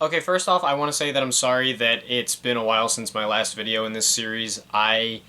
Okay, first off, I want to say that I'm sorry that it's been a while since my last video in this series. I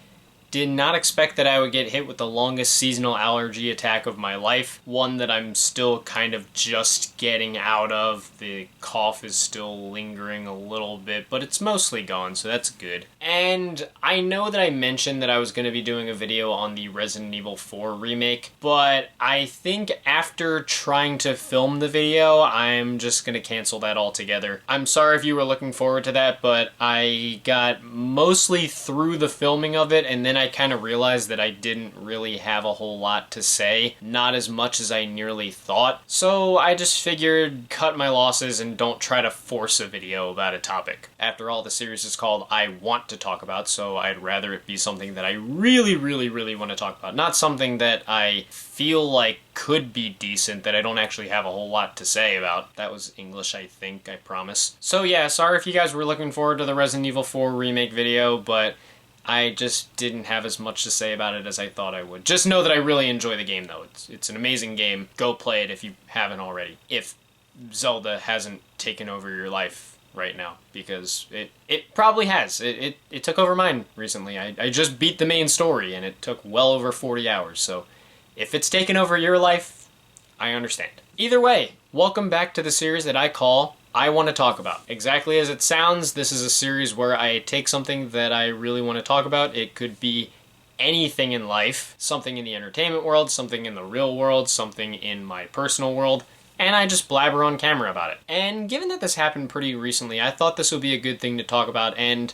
did not expect that I would get hit with the longest seasonal allergy attack of my life. One that I'm still kind of just getting out of. The cough is still lingering a little bit, but it's mostly gone, so that's good. And I know that I mentioned that I was going to be doing a video on the Resident Evil 4 remake, but I think after trying to film the video, I'm just going to cancel that altogether. I'm sorry if you were looking forward to that, but I got mostly through the filming of it, and then I kind of realized that I didn't really have a whole lot to say, not as much as I nearly thought. So I just figured cut my losses and don't try to force a video about a topic. After all, the series is called I Want to Talk About, so I'd rather it be something that I really want to talk about, not something that I feel like could be decent that I don't actually have a whole lot to say about. That was English, I think, I promise. So yeah, sorry if you guys were looking forward to the Resident Evil 4 remake video, but I just didn't have as much to say about it as I thought I would. Just know that I really enjoy the game, though. It's an amazing game. Go play it if you haven't already. If Zelda hasn't taken over your life right now, because it probably has. It took over mine recently. I just beat the main story, and it took well over 40 hours, so if it's taken over your life, I understand. Either way, welcome back to the series that I call I Want to Talk About. Exactly as it sounds, this is a series where I take something that I really want to talk about. It could be anything in life, something in the entertainment world, something in the real world, something in my personal world, and I just blabber on camera about it. And given that this happened pretty recently, I thought this would be a good thing to talk about, and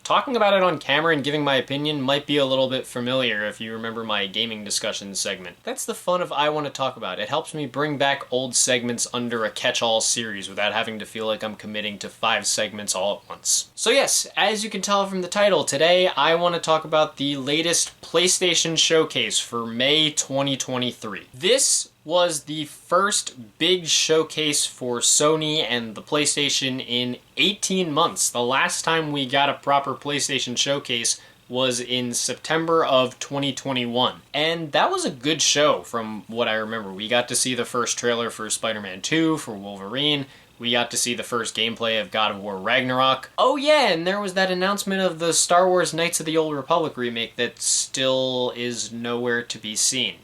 talking about it on camera and giving my opinion might be a little bit familiar if you remember my gaming discussion segment. That's the fun of I Want to Talk About. It helps me bring back old segments under a catch-all series without having to feel like I'm committing to 5 segments all at once. So yes, as you can tell from the title, today I want to talk about the latest PlayStation showcase for May 2023. This was the first big showcase for Sony and the PlayStation in 18 months. The last time we got a proper PlayStation showcase was in September of 2021. And that was a good show from what I remember. We got to see the first trailer for Spider-Man 2, for Wolverine. We got to see the first gameplay of God of War Ragnarok. Oh yeah, and there was that announcement of the Star Wars Knights of the Old Republic remake that still is nowhere to be seen.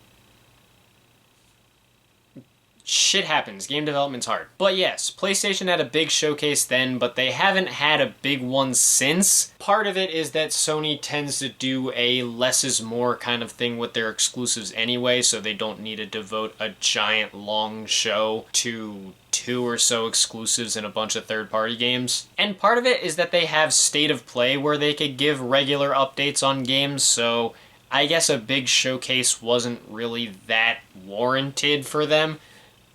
Shit happens. Game development's hard. But yes, PlayStation had a big showcase then, but they haven't had a big one since. Part of it is that Sony tends to do a less is more kind of thing with their exclusives anyway, so they don't need to devote a giant long show to 2 or so exclusives and a bunch of third-party games. And part of it is that they have State of Play where they could give regular updates on games, so I guess a big showcase wasn't really that warranted for them.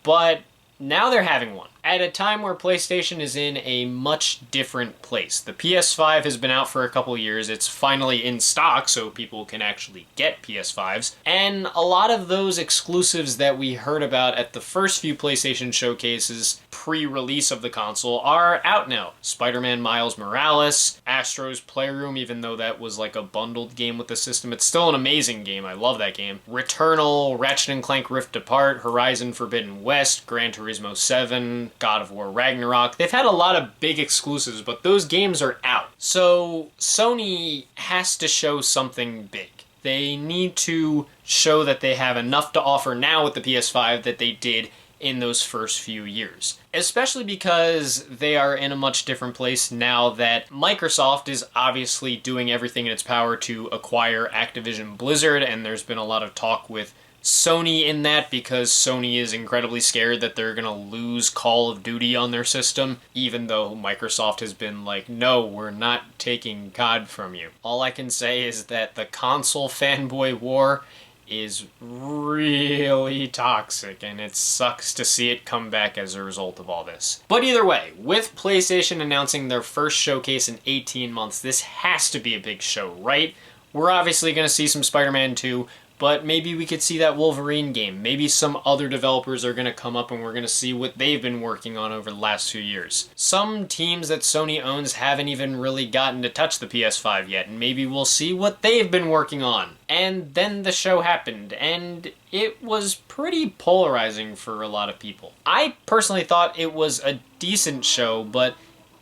But now they're having one. At a time where PlayStation is in a much different place. The PS5 has been out for a couple years. It's finally in stock so people can actually get PS5s. And a lot of those exclusives that we heard about at the first few PlayStation showcases pre-release of the console are out now. Spider-Man Miles Morales, Astro's Playroom, even though that was like a bundled game with the system, it's still an amazing game. I love that game. Returnal, Ratchet & Clank Rift Apart, Horizon Forbidden West, Gran Turismo 7, God of War Ragnarok. They've had a lot of big exclusives, but those games are out. So Sony has to show something big. They need to show that they have enough to offer now with the PS5 that they did in those first few years. Especially because they are in a much different place now that Microsoft is obviously doing everything in its power to acquire Activision Blizzard, and there's been a lot of talk with Sony in that because Sony is incredibly scared that they're gonna lose Call of Duty on their system, even though Microsoft has been like, no, we're not taking COD from you. All I can say is that the console fanboy war is really toxic, and it sucks to see it come back as a result of all this. But either way, with PlayStation announcing their first showcase in 18 months, this has to be a big show, right? We're obviously going to see some Spider-Man 2. but maybe we could see that Wolverine game. Maybe some other developers are going to come up and we're going to see what they've been working on over the last few years. Some teams that Sony owns haven't even really gotten to touch the PS5 yet, and maybe we'll see what they've been working on. And then the show happened, and it was pretty polarizing for a lot of people. I personally thought it was a decent show, but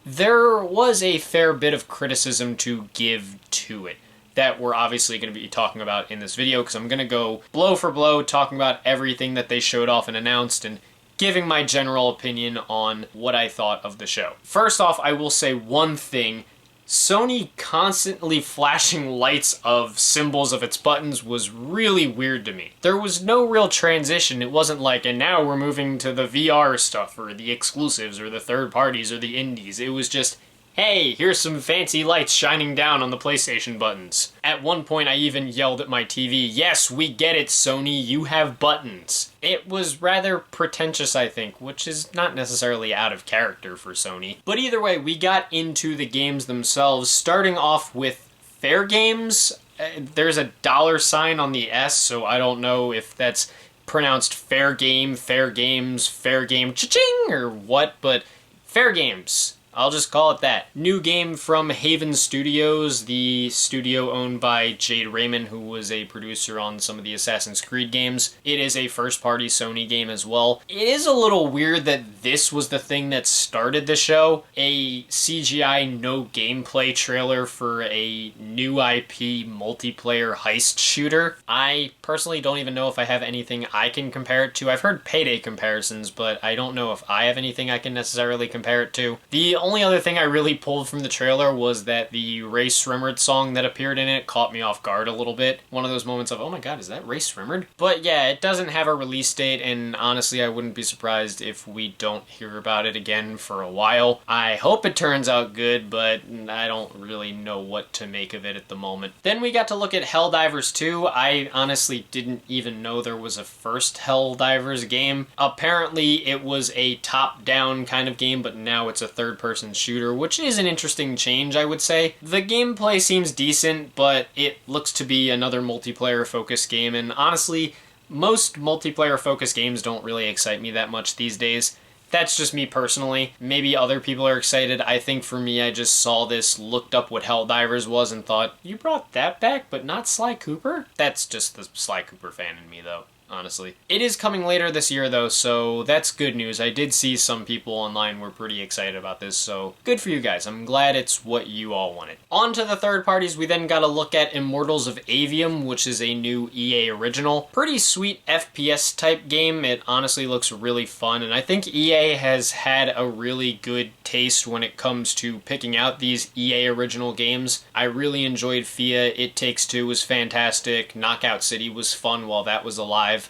there was a fair bit of criticism to give to it that we're obviously going to be talking about in this video, because I'm going to go blow for blow talking about everything that they showed off and announced and giving my general opinion on what I thought of the show. First off, I will say one thing. Sony constantly flashing lights of symbols of its buttons was really weird to me. There was no real transition. It wasn't like, and now we're moving to the VR stuff, or the exclusives, or the third parties, or the indies. It was just, hey, here's some fancy lights shining down on the PlayStation buttons. At one point, I even yelled at my TV, yes, we get it, Sony, you have buttons. It was rather pretentious, I think, which is not necessarily out of character for Sony. But either way, we got into the games themselves, starting off with Fair Games. There's a $sign on the S, so I don't know if that's pronounced Fair Game, Fair Games, Fair Game, cha-ching, or what, but Fair Games. I'll just call it that. New game from Haven Studios, the studio owned by Jade Raymond, who was a producer on some of the Assassin's Creed games. It is a first-party Sony game as well. It is a little weird that this was the thing that started the show. A CGI no gameplay trailer for a new IP multiplayer heist shooter. I personally don't even know if I have anything I can compare it to. I've heard Payday comparisons, but I don't know if I have anything I can necessarily compare it to. The only other thing I really pulled from the trailer was that the Ray Srimmerd song that appeared in it caught me off guard a little bit. One of those moments of, oh my god, is that Ray Srimmerd? But yeah, it doesn't have a release date, and honestly, I wouldn't be surprised if we don't hear about it again for a while. I hope it turns out good, but I don't really know what to make of it at the moment. Then we got to look at Helldivers 2. I honestly didn't even know there was a first Helldivers game. Apparently, it was a top-down kind of game, but now it's a third-person shooter, which is an interesting change, I would say. The gameplay seems decent, but it looks to be another multiplayer-focused game, and honestly, most multiplayer-focused games don't really excite me that much these days. That's just me personally. Maybe other people are excited. I think for me, I just saw this, looked up what Helldivers was, and thought, you brought that back, but not Sly Cooper? That's just the Sly Cooper fan in me, though. Honestly. It is coming later this year though, so that's good news. I did see some people online were pretty excited about this, so good for you guys. I'm glad it's what you all wanted. On to the third parties, we then got a look at Immortals of Aveum, which is a new EA original. Pretty sweet FPS type game. It honestly looks really fun, and I think EA has had a really good taste when it comes to picking out these EA original games. I really enjoyed FIA. It Takes Two was fantastic. Knockout City was fun while that was alive.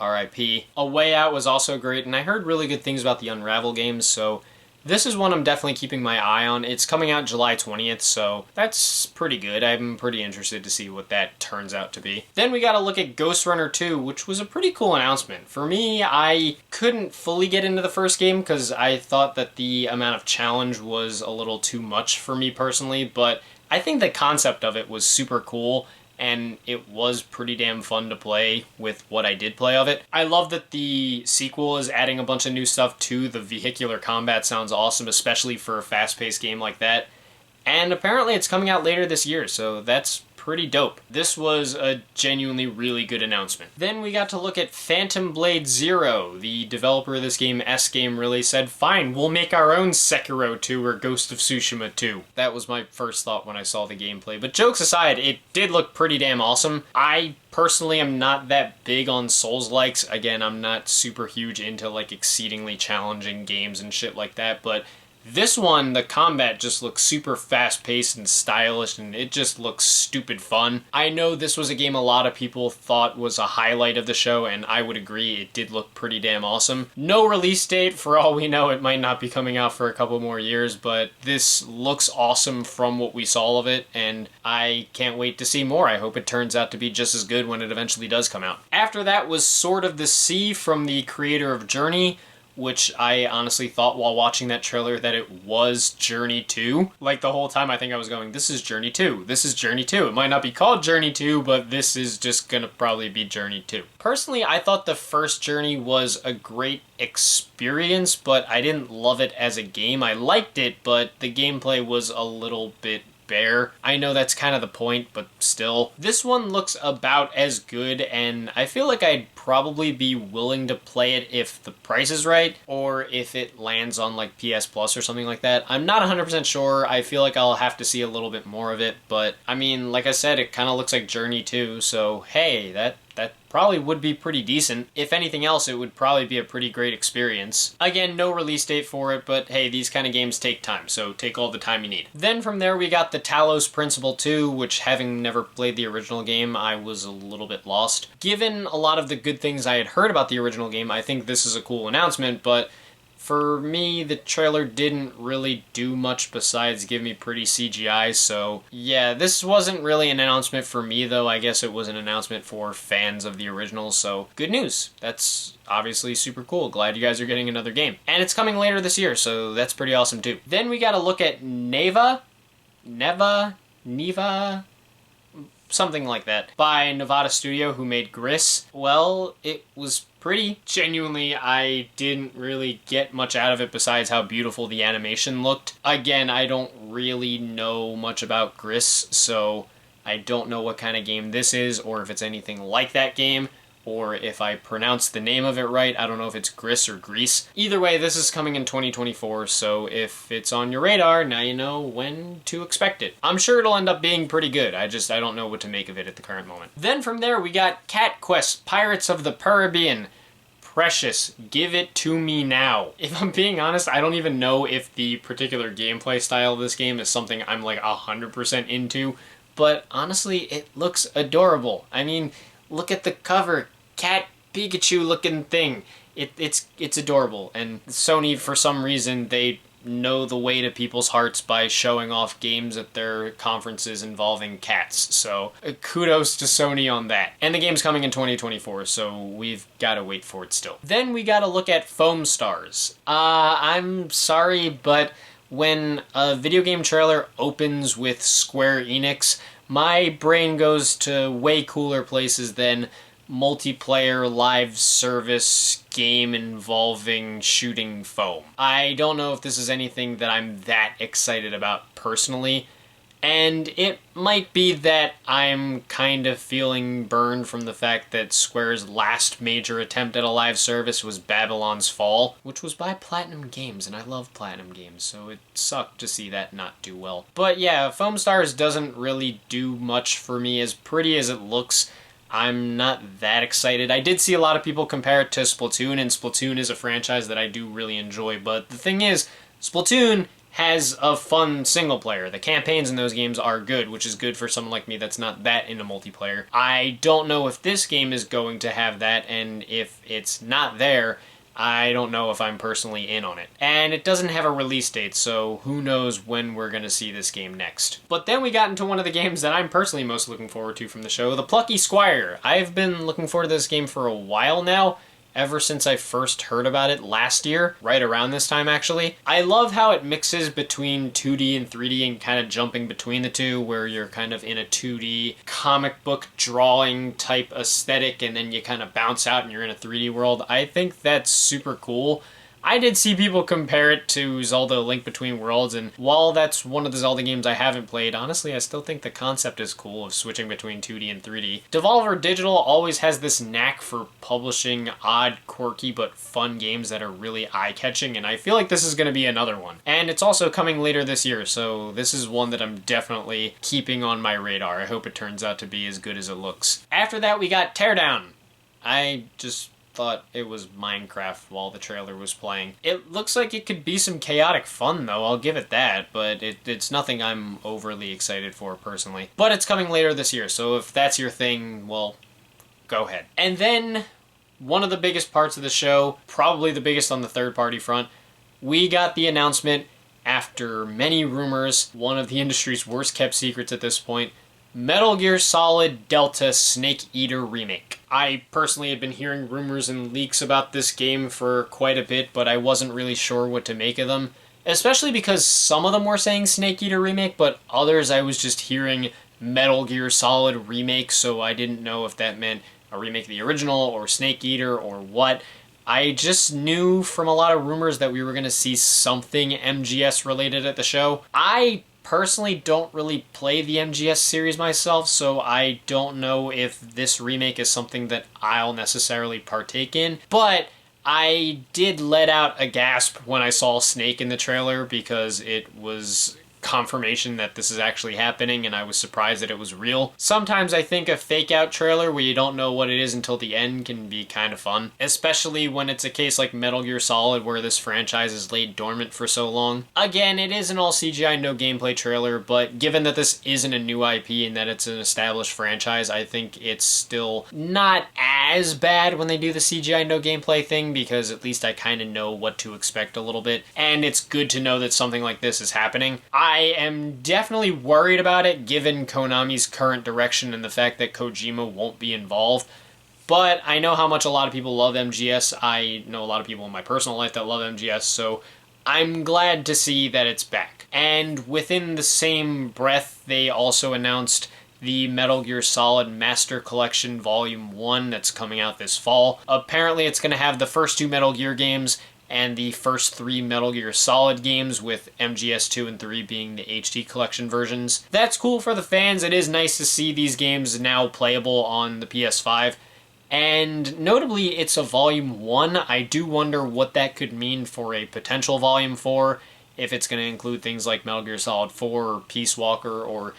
RIP. A Way Out was also great, and I heard really good things about the Unravel games, so this is one I'm definitely keeping my eye on. It's coming out July 20th, so that's pretty good. I'm pretty interested to see what that turns out to be. Then we got to look at Ghostrunner 2, which was a pretty cool announcement. For me, I couldn't fully get into the first game because I thought that the amount of challenge was a little too much for me personally, but I think the concept of it was super cool, and it was pretty damn fun to play with what I did play of it. I love that the sequel is adding a bunch of new stuff too. The vehicular combat sounds awesome, especially for a fast-paced game like that. And apparently it's coming out later this year, so that's pretty dope. This was a genuinely really good announcement. Then we got to look at Phantom Blade Zero. The developer of this game, S-Game, really said, fine, we'll make our own Sekiro 2 or Ghost of Tsushima 2. That was my first thought when I saw the gameplay. But jokes aside, it did look pretty damn awesome. I personally am not that big on Souls-likes. Again, I'm not super huge into like exceedingly challenging games and shit like that, but this one, the combat just looks super fast-paced and stylish, and it just looks stupid fun. I know this was a game a lot of people thought was a highlight of the show, and I would agree, it did look pretty damn awesome. No release date, for all we know, it might not be coming out for a couple more years, but this looks awesome from what we saw of it, and I can't wait to see more. I hope it turns out to be just as good when it eventually does come out. After that was Sword of the Sea from the creator of Journey, which I honestly thought while watching that trailer that it was Journey 2. Like the whole time I think I was going, this is Journey 2, this is Journey 2. It might not be called Journey 2, but this is just gonna probably be Journey 2. Personally, I thought the first Journey was a great experience, but I didn't love it as a game. I liked it, but the gameplay was a little bit bare. I know that's kind of the point, but still. This one looks about as good, and I feel like I'd probably be willing to play it if the price is right, or if it lands on like PS Plus or something like that. I'm not 100% sure. I feel like I'll have to see a little bit more of it, but I mean, like I said, it kind of looks like Journey 2, so hey, that probably would be pretty decent. If anything else, it would probably be a pretty great experience. Again, no release date for it, but hey, these kind of games take time, so take all the time you need. Then from there, we got the Talos Principle 2, which, having never played the original game, I was a little bit lost. Given a lot of the good things I had heard about the original game, I think this is a cool announcement, but for me, the trailer didn't really do much besides give me pretty CGI, so yeah, this wasn't really an announcement for me, though. I guess it was an announcement for fans of the original, so good news. That's obviously super cool. Glad you guys are getting another game. And it's coming later this year, so that's pretty awesome too. Then we gotta look at Neva, something like that, by Nevada Studio, who made Gris. Well, it was pretty. Genuinely, I didn't really get much out of it besides how beautiful the animation looked. Again, I don't really know much about Gris, so I don't know what kind of game this is, or if it's anything like that game, or if I pronounce the name of it right. I don't know if it's Gris or Grease. Either way, this is coming in 2024, so if it's on your radar, now you know when to expect it. I'm sure it'll end up being pretty good. I don't know what to make of it at the current moment. Then from there, we got Cat Quest, Pirates of the Purribean. Precious, give it to me now. If I'm being honest, I don't even know if the particular gameplay style of this game is something I'm like 100% into, but honestly, it looks adorable. I mean, look at the cover, cat Pikachu looking thing. It's adorable, and Sony, for some reason, they know the way to people's hearts by showing off games at their conferences involving cats. So kudos to Sony on that. And the game's coming in 2024, so we've got to wait for it still. Then we got to look at Foamstars. I'm sorry, but when a video game trailer opens with Square Enix, my brain goes to way cooler places than multiplayer live service game involving shooting foam. I don't know if this is anything that I'm that excited about personally, and it might be that I'm kind of feeling burned from the fact that Square's last major attempt at a live service was Babylon's Fall, which was by Platinum Games, and I love Platinum Games, so it sucked to see that not do well. But yeah, Foamstars doesn't really do much for me. As pretty as it looks, I'm not that excited. I did see a lot of people compare it to Splatoon, and Splatoon is a franchise that I do really enjoy, but the thing is, Splatoon has a fun single player. The campaigns in those games are good, which is good for someone like me that's not that into multiplayer. I don't know if this game is going to have that, and if it's not there, I don't know if I'm personally in on it. And it doesn't have a release date, so who knows when we're going to see this game next. But then we got into one of the games that I'm personally most looking forward to from the show, the Plucky Squire. I've been looking forward to this game for a while now, ever since I first heard about it last year, right around this time actually. I love how it mixes between 2D and 3D and kind of jumping between the two, where you're kind of in a 2D comic book drawing type aesthetic and then you kind of bounce out and you're in a 3D world. I think that's super cool. I did see people compare it to Zelda Link Between Worlds, and while that's one of the Zelda games I haven't played, honestly I still think the concept is cool of switching between 2D and 3D. Devolver Digital always has this knack for publishing odd, quirky, but fun games that are really eye-catching, and I feel like this is going to be another one. And it's also coming later this year, so this is one that I'm definitely keeping on my radar. I hope it turns out to be as good as it looks. After that, we got Teardown. I just thought it was Minecraft while the trailer was playing. It looks like it could be some chaotic fun though, I'll give it that, but it's nothing I'm overly excited for personally. But it's coming later this year, so if that's your thing, well, go ahead. And then, one of the biggest parts of the show, probably the biggest on the third-party front, we got the announcement, after many rumors, one of the industry's worst-kept secrets at this point, Metal Gear Solid Delta Snake Eater Remake. I personally had been hearing rumors and leaks about this game for quite a bit, but I wasn't really sure what to make of them. Especially because some of them were saying Snake Eater Remake, but others I was just hearing Metal Gear Solid Remake, so I didn't know if that meant a remake of the original or Snake Eater or what. I just knew from a lot of rumors that we were going to see something MGS related at the show. I personally don't really play the MGS series myself, so I don't know if this remake is something that I'll necessarily partake in, but I did let out a gasp when I saw Snake in the trailer because it was confirmation that this is actually happening, and I was surprised that it was real. Sometimes I think a fake-out trailer where you don't know what it is until the end can be kind of fun, especially when it's a case like Metal Gear Solid where this franchise is laid dormant for so long. Again, it is an all CGI, no gameplay trailer, but given that this isn't a new IP and that it's an established franchise, I think it's still not as bad when they do the CGI, no gameplay thing, because at least I kind of know what to expect a little bit, and it's good to know that something like this is happening. I am definitely worried about it given Konami's current direction and the fact that Kojima won't be involved. But I know how much a lot of people love MGS. I know a lot of people in my personal life that love MGS, so I'm glad to see that it's back. And within the same breath, they also announced the Metal Gear Solid Master Collection Volume 1 that's coming out this fall. Apparently it's going to have the first 2 Metal Gear games and the first 3 Metal Gear Solid games, with MGS 2 and 3 being the HD collection versions. That's cool for the fans. It is nice to see these games now playable on the PS5. And notably, it's a Volume 1. I do wonder what that could mean for a potential Volume 4, if it's going to include things like Metal Gear Solid 4 or Peace Walker, or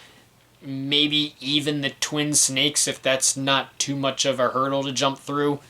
maybe even the Twin Snakes, if that's not too much of a hurdle to jump through.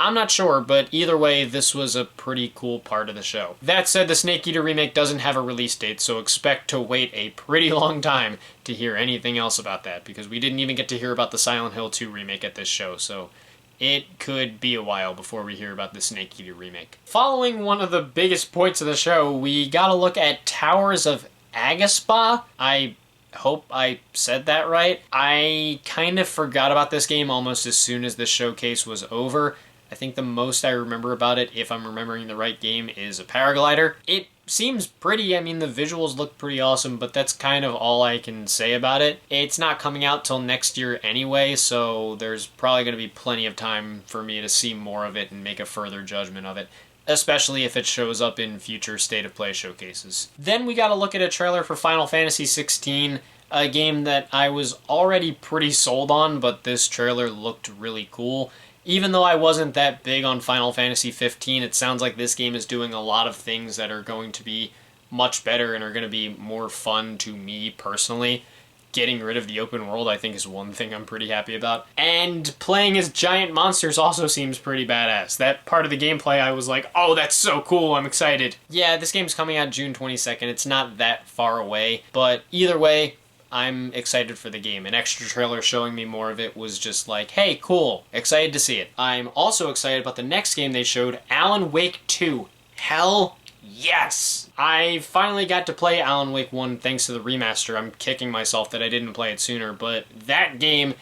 I'm not sure, but either way, this was a pretty cool part of the show. That said, the Snake Eater remake doesn't have a release date, so expect to wait a pretty long time to hear anything else about that, because we didn't even get to hear about the Silent Hill 2 remake at this show, so it could be a while before we hear about the Snake Eater remake. Following one of the biggest points of the show, we got a look at Towers of Agaspa. I hope I said that right. I kind of forgot about this game almost as soon as the showcase was over. I think the most I remember about it, if I'm remembering the right game, is a paraglider. It seems pretty. I mean, the visuals look pretty awesome, but that's kind of all I can say about it. It's not coming out till next year anyway, so there's probably going to be plenty of time for me to see more of it and make a further judgment of it, especially if it shows up in future State of Play showcases. Then we got to look at a trailer for Final Fantasy XVI, a game that I was already pretty sold on, but this trailer looked really cool. Even though I wasn't that big on Final Fantasy 15, it sounds like this game is doing a lot of things that are going to be much better and are going to be more fun to me personally. Getting rid of the open world, I think, is one thing I'm pretty happy about. And playing as giant monsters also seems pretty badass. That part of the gameplay, I was like, oh, that's so cool, I'm excited. Yeah, this game's coming out June 22nd. It's not that far away, but either way, I'm excited for the game. An extra trailer showing me more of it was just like, hey, cool, excited to see it. I'm also excited about the next game they showed, Alan Wake 2. Hell yes! I finally got to play Alan Wake 1 thanks to the remaster. I'm kicking myself that I didn't play it sooner, but that game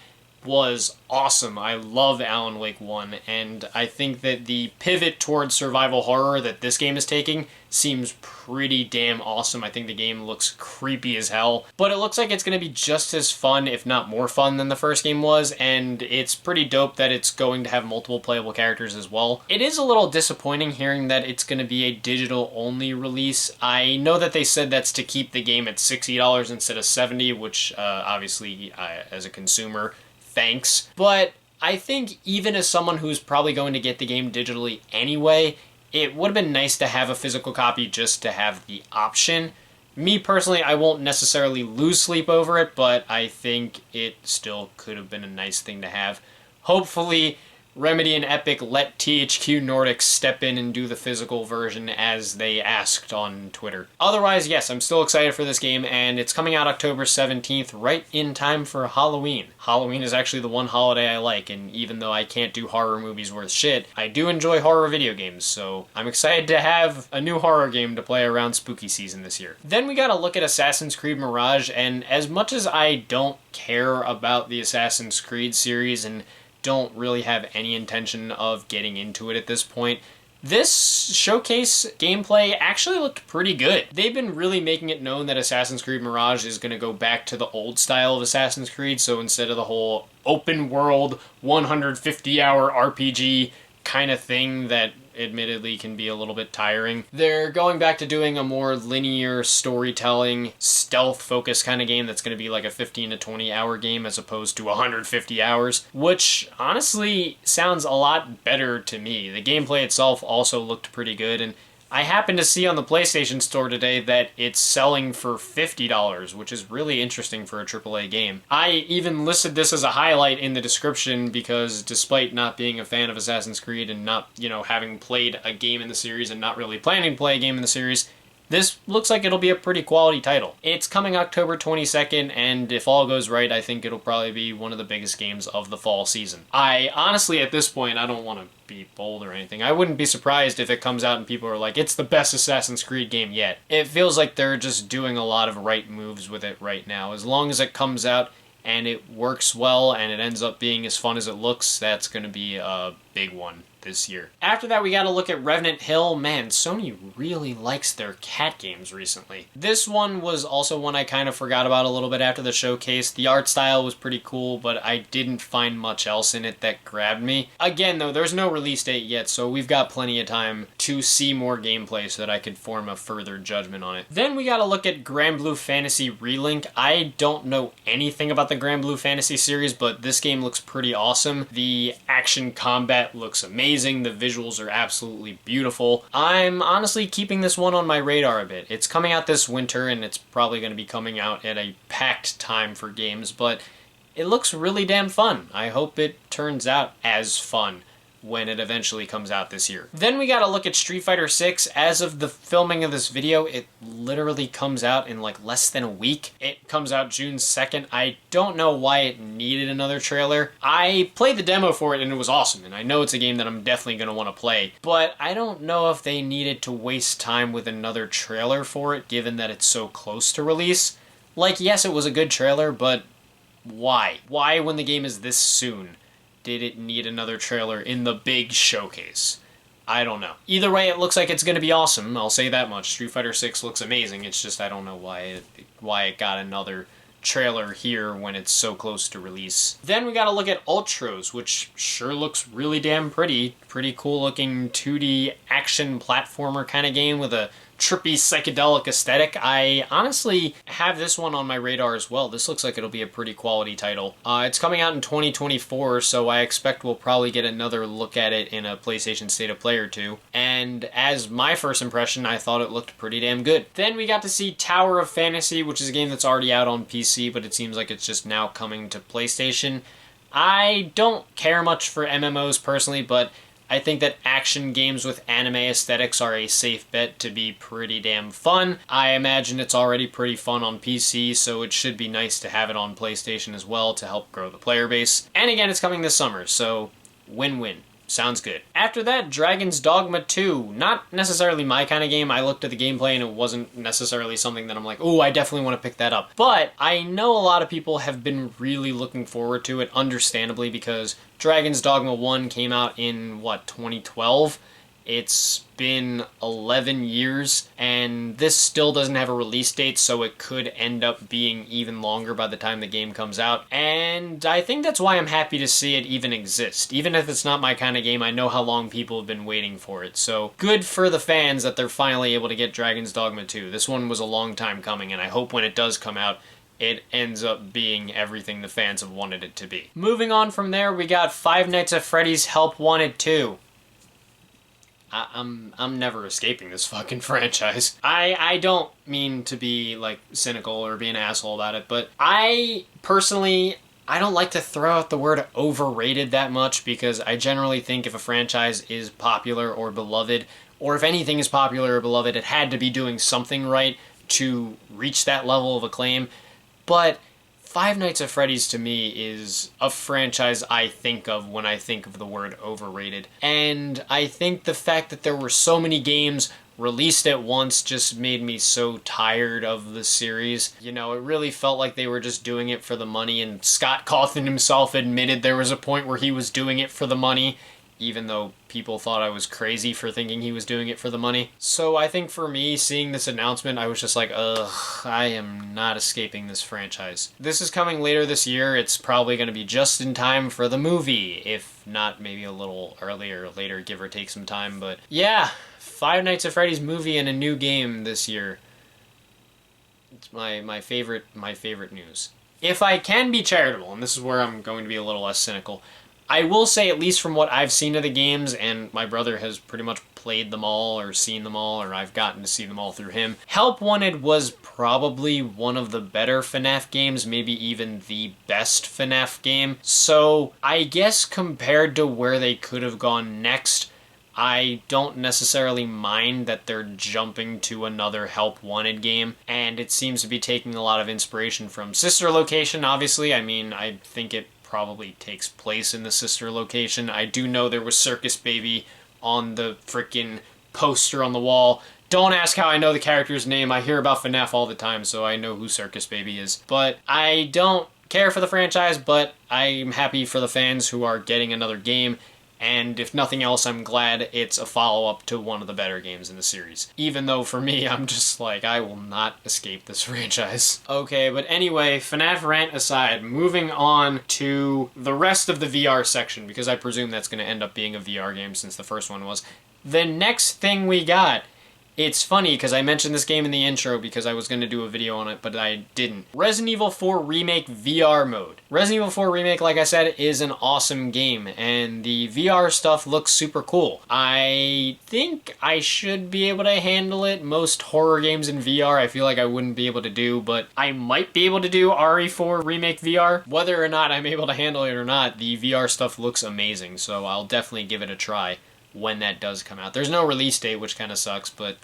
was awesome. I love Alan Wake 1, and I think that the pivot towards survival horror that this game is taking seems pretty damn awesome. I think the game looks creepy as hell, but it looks like it's going to be just as fun, if not more fun, than the first game was, and it's pretty dope that it's going to have multiple playable characters as well. It is a little disappointing hearing that it's going to be a digital-only release. I know that they said that's to keep the game at $60 instead of $70, which obviously, as a consumer, thanks. But I think even as someone who's probably going to get the game digitally anyway, it would have been nice to have a physical copy just to have the option. Me personally, I won't necessarily lose sleep over it, but I think it still could have been a nice thing to have. Hopefully, Remedy and Epic let THQ Nordic step in and do the physical version as they asked on Twitter. Otherwise, yes, I'm still excited for this game, and it's coming out October 17th, right in time for Halloween. Halloween is actually the one holiday I like, and even though I can't do horror movies worth shit, I do enjoy horror video games, so I'm excited to have a new horror game to play around spooky season this year. Then we gotta look at Assassin's Creed Mirage, and as much as I don't care about the Assassin's Creed series and don't really have any intention of getting into it at this point, this showcase gameplay actually looked pretty good. They've been really making it known that Assassin's Creed Mirage is going to go back to the old style of Assassin's Creed, so instead of the whole open world 150-hour RPG kind of thing that admittedly can be a little bit tiring, they're going back to doing a more linear storytelling, stealth-focused kind of game that's going to be like a 15 to 20 hour game as opposed to 150 hours, which honestly sounds a lot better to me. The gameplay itself also looked pretty good, and I happened to see on the PlayStation Store today that it's selling for $50, which is really interesting for a AAA game. I even listed this as a highlight in the description because despite not being a fan of Assassin's Creed and not, having played a game in the series and not really planning to play a game in the series, this looks like it'll be a pretty quality title. It's coming October 22nd, and if all goes right, I think it'll probably be one of the biggest games of the fall season. I honestly, at this point, I don't want to be bold or anything. I wouldn't be surprised if it comes out and people are like, it's the best Assassin's Creed game yet. It feels like they're just doing a lot of right moves with it right now. As long as it comes out and it works well and it ends up being as fun as it looks, that's going to be a big one this year. After that, we gotta look at Revenant Hill. Man, Sony really likes their cat games recently. This one was also one I kind of forgot about a little bit after the showcase. The art style was pretty cool, but I didn't find much else in it that grabbed me. Again, though, there's no release date yet, so we've got plenty of time to see more gameplay so that I could form a further judgment on it. Then we gotta look at Granblue Fantasy Relink. I don't know anything about the Granblue Fantasy series, but this game looks pretty awesome. The action combat looks amazing. The visuals are absolutely beautiful. I'm honestly keeping this one on my radar a bit. It's coming out this winter, and it's probably going to be coming out at a packed time for games, but it looks really damn fun. I hope it turns out as fun when it eventually comes out this year. Then we gotta look at Street Fighter 6. As of the filming of this video, it literally comes out in like less than a week. It comes out June 2nd. I don't know why it needed another trailer. I played the demo for it and it was awesome, and I know it's a game that I'm definitely gonna want to play, but I don't know if they needed to waste time with another trailer for it, given that it's so close to release. Like, yes, it was a good trailer, but why? Why, when the game is this soon, did it need another trailer in the big showcase? I don't know. Either way, it looks like it's going to be awesome. I'll say that much. Street Fighter 6 looks amazing. It's just I don't know why it got another trailer here when it's so close to release. Then we gotta look at Ultros, which sure looks really damn pretty. Pretty cool looking 2D action platformer kind of game with a trippy psychedelic aesthetic. I honestly have this one on my radar as well. This looks like it'll be a pretty quality title. It's coming out in 2024, so I expect we'll probably get another look at it in a PlayStation State of Play or two. And as my first impression, I thought it looked pretty damn good. Then we got to see Tower of Fantasy, which is a game that's already out on PC, but it seems like it's just now coming to PlayStation. I don't care much for MMOs personally, but I think that action games with anime aesthetics are a safe bet to be pretty damn fun. I imagine it's already pretty fun on PC, so it should be nice to have it on PlayStation as well to help grow the player base. And again, it's coming this summer, so win-win. Sounds good. After that, Dragon's Dogma 2. Not necessarily my kind of game. I looked at the gameplay and it wasn't necessarily something that I'm like, ooh, I definitely want to pick that up. But I know a lot of people have been really looking forward to it, understandably, because Dragon's Dogma 1 came out in, 2012? It's been 11 years, and this still doesn't have a release date, so it could end up being even longer by the time the game comes out. And I think that's why I'm happy to see it even exist. Even if it's not my kind of game, I know how long people have been waiting for it. So good for the fans that they're finally able to get Dragon's Dogma 2. This one was a long time coming, and I hope when it does come out, it ends up being everything the fans have wanted it to be. Moving on from there, we got Five Nights at Freddy's Help Wanted 2. I'm never escaping this fucking franchise. I don't mean to be, like, cynical or be an asshole about it, but I personally I don't like to throw out the word overrated that much because I generally think if a franchise is popular or beloved, or if anything is popular or beloved, it had to be doing something right to reach that level of acclaim. But Five Nights at Freddy's to me is a franchise I think of when I think of the word overrated. And I think the fact that there were so many games released at once just made me so tired of the series. You know, it really felt like they were just doing it for the money, and Scott Cawthon himself admitted there was a point where he was doing it for the money, even though people thought I was crazy for thinking he was doing it for the money. So I think for me, seeing this announcement, I was just like, ugh, I am not escaping this franchise. This is coming later this year. It's probably going to be just in time for the movie, if not maybe a little earlier or later, give or take some time. But yeah, Five Nights at Freddy's movie and a new game this year. It's my favorite news. If I can be charitable, and this is where I'm going to be a little less cynical, I will say, at least from what I've seen of the games, and my brother has pretty much played them all or seen them all, or I've gotten to see them all through him, Help Wanted was probably one of the better FNAF games, maybe even the best FNAF game. So I guess compared to where they could have gone next, I don't necessarily mind that they're jumping to another Help Wanted game, and it seems to be taking a lot of inspiration from Sister Location, obviously. I mean, I think it probably takes place in the Sister Location. I do know there was Circus Baby on the frickin' poster on the wall. Don't ask how I know the character's name. I hear about FNAF all the time, so I know who Circus Baby is. But I don't care for the franchise, but I'm happy for the fans who are getting another game. And if nothing else, I'm glad it's a follow-up to one of the better games in the series. Even though, for me, I'm just like, I will not escape this franchise. Okay, but anyway, FNAF rant aside, moving on to the rest of the VR section, because I presume that's going to end up being a VR game since the first one was. The next thing we got, it's funny because I mentioned this game in the intro because I was going to do a video on it, but I didn't. Resident Evil 4 Remake VR mode. Resident Evil 4 Remake, like I said, is an awesome game, and the VR stuff looks super cool. I think I should be able to handle it. Most horror games in VR I feel like I wouldn't be able to do, but I might be able to do RE4 Remake VR. Whether or not I'm able to handle it or not, the VR stuff looks amazing, so I'll definitely give it a try when that does come out. There's no release date, which kind of sucks, but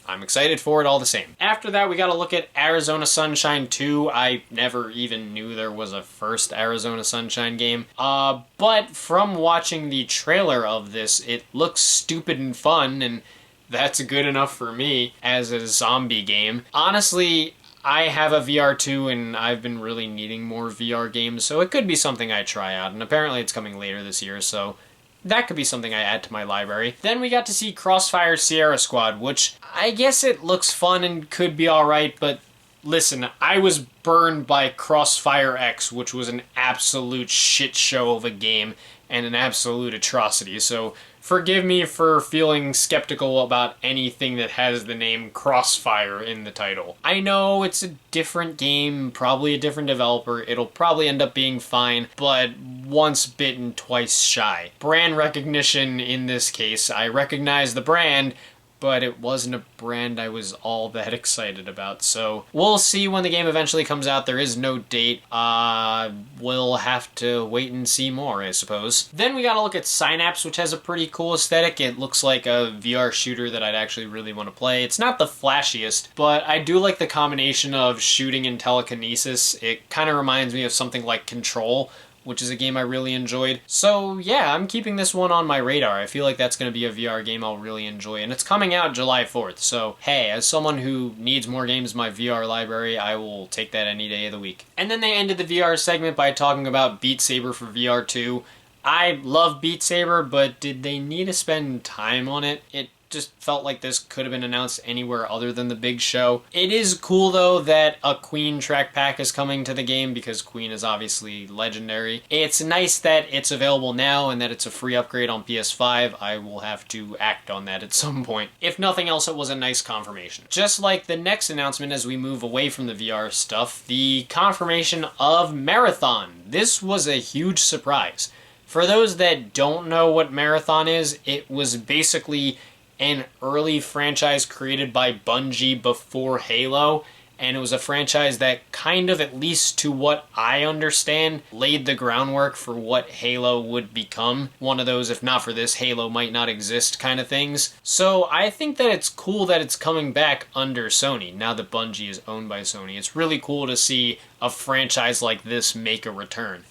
I'm excited for it all the same. After that, we got to look at Arizona Sunshine 2. I never even knew there was a first Arizona Sunshine game. But from watching the trailer of this, it looks stupid and fun, and that's good enough for me as a zombie game. Honestly, I have a VR too, and I've been really needing more VR games, so it could be something I try out, and apparently it's coming later this year, so that could be something I add to my library. Then we got to see Crossfire Sierra Squad, which I guess it looks fun and could be alright, but listen, I was burned by Crossfire X, which was an absolute shit show of a game and an absolute atrocity, so forgive me for feeling skeptical about anything that has the name Crossfire in the title. I know it's a different game, probably a different developer, it'll probably end up being fine, but once bitten, twice shy. Brand recognition in this case, I recognize the brand, but it wasn't a brand I was all that excited about. So we'll see when the game eventually comes out. There is no date. We'll have to wait and see more, I suppose. Then we gotta look at Synapse, which has a pretty cool aesthetic. It looks like a VR shooter that I'd actually really want to play. It's not the flashiest, but I do like the combination of shooting and telekinesis. It kind of reminds me of something like Control, which is a game I really enjoyed. So yeah, I'm keeping this one on my radar. I feel like that's going to be a VR game I'll really enjoy, and it's coming out July 4th, so hey, as someone who needs more games in my VR library, I will take that any day of the week. And then they ended the VR segment by talking about Beat Saber for VR 2. I love Beat Saber, but did they need to spend time on it? It just felt like this could have been announced anywhere other than the big show. It is cool though that a Queen track pack is coming to the game because Queen is obviously legendary. It's nice that it's available now and that it's a free upgrade on PS5. I will have to act on that at some point. If nothing else, it was a nice confirmation. Just like the next announcement as we move away from the VR stuff, the confirmation of Marathon. This was a huge surprise. For those that don't know what Marathon is, it was basically an early franchise created by Bungie before Halo, and it was a franchise that kind of, at least to what I understand, laid the groundwork for what Halo would become. One of those, if not for this, Halo might not exist kind of things. So I think that it's cool that it's coming back under Sony, now that Bungie is owned by Sony. It's really cool to see a franchise like this make a return.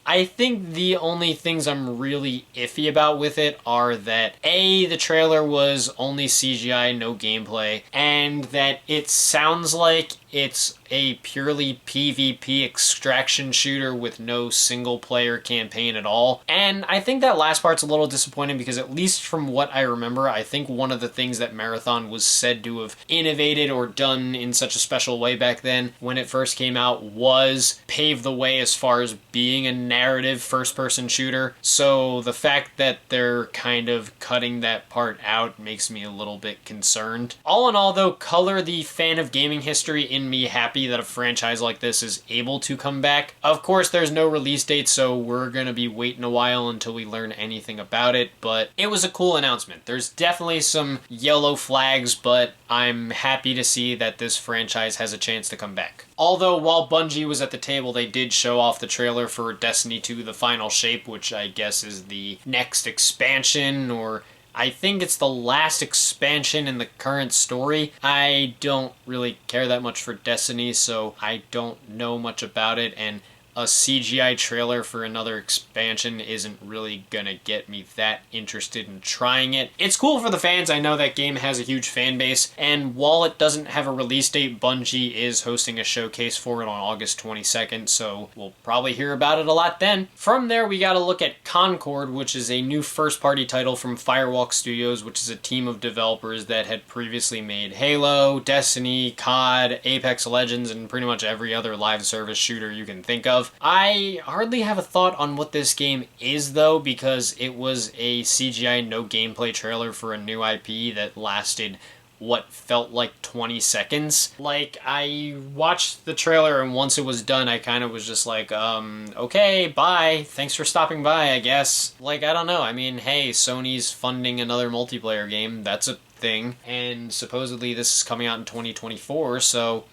I think the only things I'm really iffy about with it are that A, the trailer was only CGI, no gameplay, and that it sounds like it's a purely PvP extraction shooter with no single player campaign at all. And I think that last part's a little disappointing because, at least from what I remember, I think one of the things that Marathon was said to have innovated or done in such a special way back then when it first came out was pave the way as far as being a narrative first-person shooter. So the fact that they're kind of cutting that part out makes me a little bit concerned. All in all, though, color the fan of gaming history in me happy that a franchise like this is able to come back. Of course, there's no release date, so we're gonna be waiting a while until we learn anything about it, but it was a cool announcement. There's definitely some yellow flags, but I'm happy to see that this franchise has a chance to come back. Although, while Bungie was at the table, they did show off the trailer for Destiny 2: The Final Shape, which I guess is the next expansion, or I think it's the last expansion in the current story. I don't really care that much for Destiny, so I don't know much about it, and a CGI trailer for another expansion isn't really gonna get me that interested in trying it. It's cool for the fans. I know that game has a huge fan base, and while it doesn't have a release date, Bungie is hosting a showcase for it on August 22nd, so we'll probably hear about it a lot then. From there, we gotta look at Concord, which is a new first-party title from Firewalk Studios, which is a team of developers that had previously made Halo, Destiny, COD, Apex Legends, and pretty much every other live service shooter you can think of. I hardly have a thought on what this game is, though, because it was a CGI no gameplay trailer for a new IP that lasted what felt like 20 seconds. Like, I watched the trailer, and once it was done, I kind of was just like, okay, bye. Thanks for stopping by, I guess. Like, I don't know. I mean, hey, Sony's funding another multiplayer game. That's a thing. And supposedly this is coming out in 2024, so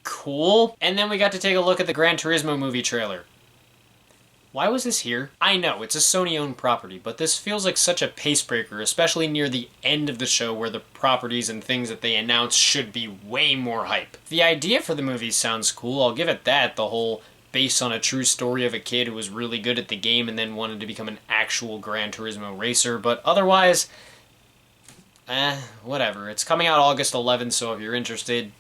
cool. And then we got to take a look at the Gran Turismo movie trailer. Why was this here? I know, it's a Sony-owned property, but this feels like such a pace breaker, especially near the end of the show where the properties and things that they announce should be way more hype. The idea for the movie sounds cool, I'll give it that, the whole based on a true story of a kid who was really good at the game and then wanted to become an actual Gran Turismo racer, but otherwise, whatever. It's coming out August 11th, so if you're interested,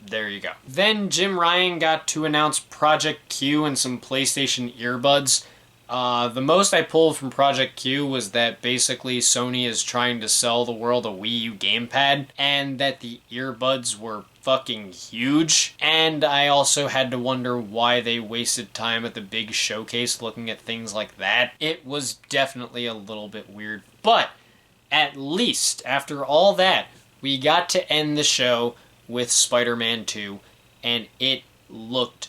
there you go. Then Jim Ryan got to announce Project Q and some PlayStation earbuds. The most I pulled from Project Q was that basically Sony is trying to sell the world a Wii U gamepad, and that the earbuds were fucking huge. And I also had to wonder why they wasted time at the big showcase looking at things like that. It was definitely a little bit weird, but at least after all that, we got to end the show with Spider-Man 2, and it looked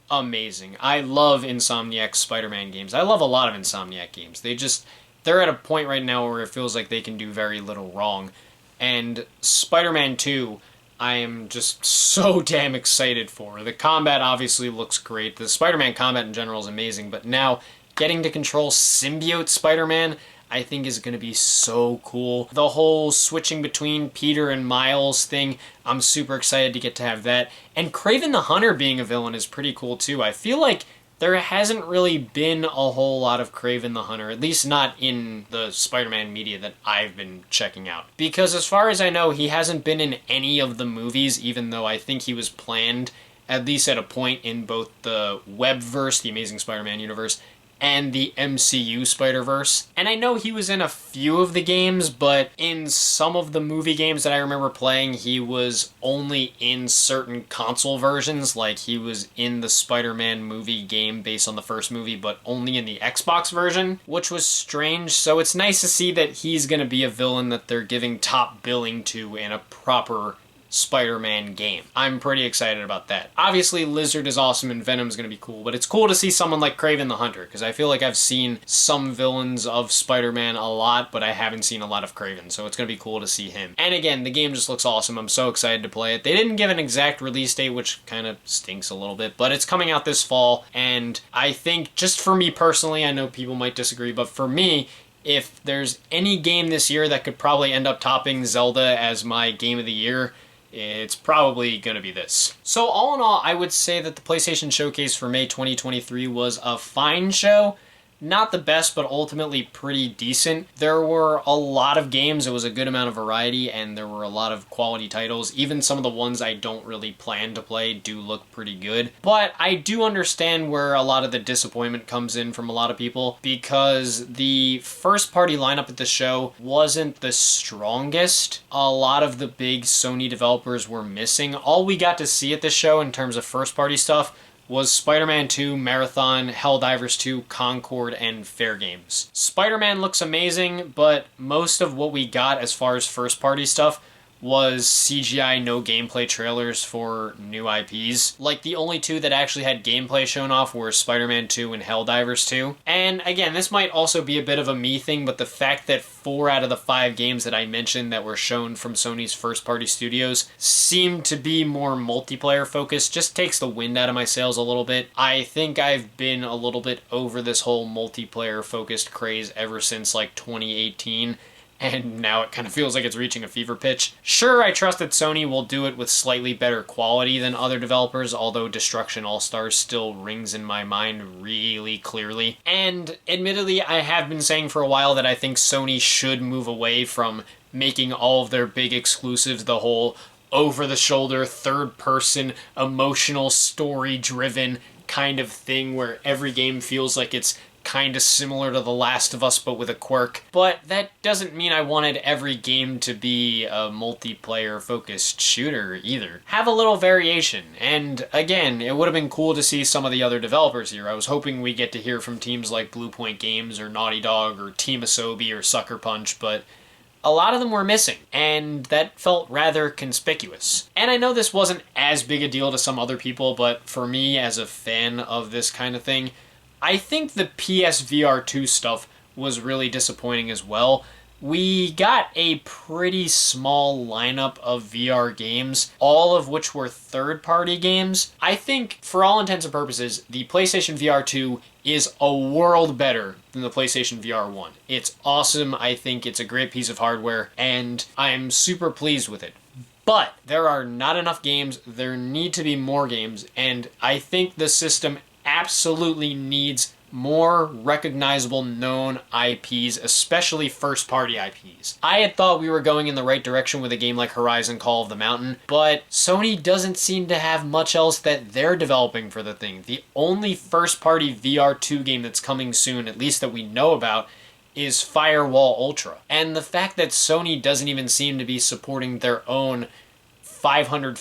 amazing. I love Insomniac's Spider-Man games. I love a lot of Insomniac games. They're at a point right now where it feels like they can do very little wrong. And Spider-Man 2, I am just so damn excited for. The combat obviously looks great. The Spider-Man combat in general is amazing, but now getting to control symbiote Spider-Man, I think is going to be so cool. The whole switching between Peter and Miles thing, I'm super excited to get to have that. And Kraven the Hunter being a villain is pretty cool too. I feel like there hasn't really been a whole lot of Kraven the Hunter, at least not in the Spider-Man media that I've been checking out. Because as far as I know, he hasn't been in any of the movies, even though I think he was planned, at least at a point, in both the Webverse, the Amazing Spider-Man universe, and the MCU Spider-Verse. And I know he was in a few of the games, but in some of the movie games that I remember playing, he was only in certain console versions, like he was in the Spider-Man movie game based on the first movie, but only in the Xbox version, which was strange. So it's nice to see that he's gonna be a villain that they're giving top billing to in a proper Spider-Man game. I'm pretty excited about that. Obviously, Lizard is awesome and Venom's gonna be cool, but it's cool to see someone like Kraven the Hunter, because I feel like I've seen some villains of Spider-Man a lot, but I haven't seen a lot of Kraven, so it's gonna be cool to see him. And again, the game just looks awesome. I'm so excited to play it. They didn't give an exact release date, which kind of stinks a little bit, but it's coming out this fall, and I think, just for me personally, I know people might disagree, but for me, if there's any game this year that could probably end up topping Zelda as my game of the year, it's probably going to be this. So all in all, I would say that the PlayStation Showcase for May 2023 was a fine show. Not the best, but ultimately pretty decent. There were a lot of games, it was a good amount of variety, and there were a lot of quality titles. Even some of the ones I don't really plan to play do look pretty good. But I do understand where a lot of the disappointment comes in from a lot of people, because the first party lineup at the show wasn't the strongest. A lot of the big Sony developers were missing. All we got to see at the show in terms of first party stuff was Spider-Man 2, Marathon, Helldivers 2, Concord, and Fair Games. Spider-Man looks amazing, but most of what we got as far as first-party stuff was CGI no gameplay trailers for new IPs. Like, the only two that actually had gameplay shown off were Spider-Man 2 and Helldivers 2. And again, this might also be a bit of a me thing, but the fact that 4 out of the 5 games that I mentioned that were shown from Sony's first-party studios seem to be more multiplayer focused just takes the wind out of my sails a little bit. I think I've been a little bit over this whole multiplayer focused craze ever since like 2018. And now it kind of feels like it's reaching a fever pitch. Sure, I trust that Sony will do it with slightly better quality than other developers, although Destruction All-Stars still rings in my mind really clearly. And admittedly, I have been saying for a while that I think Sony should move away from making all of their big exclusives the whole over-the-shoulder, third-person, emotional, story-driven kind of thing where every game feels like it's kind of similar to The Last of Us, but with a quirk. But that doesn't mean I wanted every game to be a multiplayer-focused shooter either. Have a little variation, and again, it would have been cool to see some of the other developers here. I was hoping we get to hear from teams like Blue Point Games, or Naughty Dog, or Team Asobi, or Sucker Punch, but a lot of them were missing, and that felt rather conspicuous. And I know this wasn't as big a deal to some other people, but for me, as a fan of this kind of thing, I think the PSVR 2 stuff was really disappointing as well. We got a pretty small lineup of VR games, all of which were third-party games. I think, for all intents and purposes, the PlayStation VR 2 is a world better than the PlayStation VR 1. It's awesome, I think it's a great piece of hardware, and I'm super pleased with it. But there are not enough games, there need to be more games, and I think the system absolutely needs more recognizable known IPs, especially first-party IPs. I had thought we were going in the right direction with a game like Horizon Call of the Mountain, but Sony doesn't seem to have much else that they're developing for the thing. The only first-party VR 2 game that's coming soon, at least that we know about, is Firewall Ultra. And the fact that Sony doesn't even seem to be supporting their own $550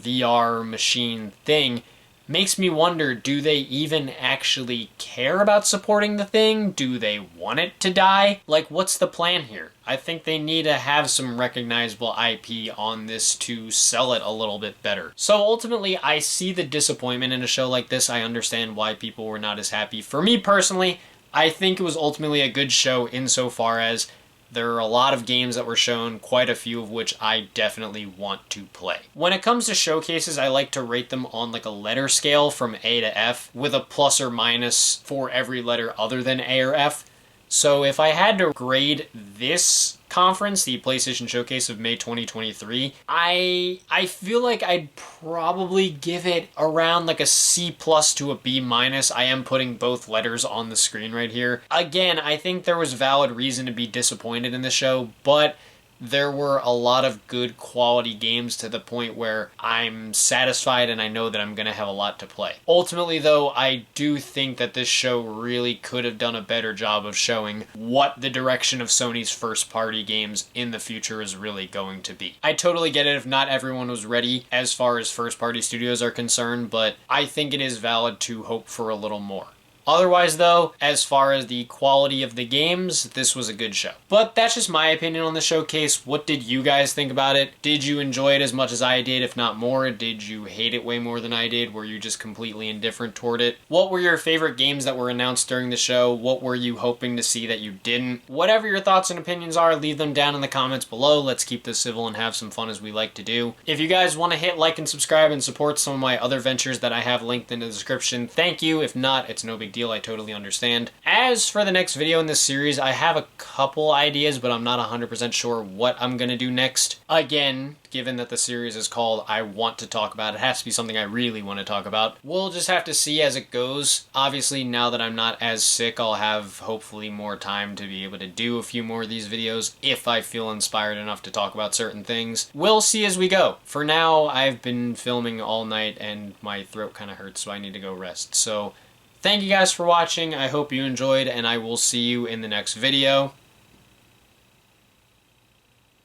VR machine thing makes me wonder, do they even actually care about supporting the thing? Do they want it to die? Like, what's the plan here? I think they need to have some recognizable IP on this to sell it a little bit better. So ultimately, I see the disappointment in a show like this. I understand why people were not as happy. For me personally, I think it was ultimately a good show insofar as there are a lot of games that were shown, quite a few of which I definitely want to play. When it comes to showcases, I like to rate them on like a letter scale from A to F, with a plus or minus for every letter other than A or F. So if I had to grade this conference, the PlayStation Showcase of May 2023, I feel like I'd probably give it around like a C+ to a B-. I am putting both letters on the screen right here. Again, I think there was valid reason to be disappointed in the show, but there were a lot of good quality games to the point where I'm satisfied and I know that I'm going to have a lot to play. Ultimately, though, I do think that this show really could have done a better job of showing what the direction of Sony's first-party games in the future is really going to be. I totally get it if not everyone was ready as far as first-party studios are concerned, but I think it is valid to hope for a little more. Otherwise though, as far as the quality of the games, this was a good show. But that's just my opinion on the showcase. What did you guys think about it? Did you enjoy it as much as I did, if not more? Did you hate it way more than I did? Were you just completely indifferent toward it? What were your favorite games that were announced during the show? What were you hoping to see that you didn't? Whatever your thoughts and opinions are, leave them down in the comments below. Let's keep this civil and have some fun as we like to do. If you guys want to hit like and subscribe and support some of my other ventures that I have linked in the description, thank you. If not, it's no big deal. I totally understand. As for the next video in this series, I have a couple ideas, but I'm not 100% sure what I'm going to do next. Again, given that the series is called I Want to Talk About, it has to be something I really want to talk about. We'll just have to see as it goes. Obviously, now that I'm not as sick, I'll have hopefully more time to be able to do a few more of these videos if I feel inspired enough to talk about certain things. We'll see as we go. For now, I've been filming all night and my throat kind of hurts, so I need to go rest. So, thank you guys for watching. I hope you enjoyed, and I will see you in the next video.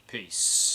Peace.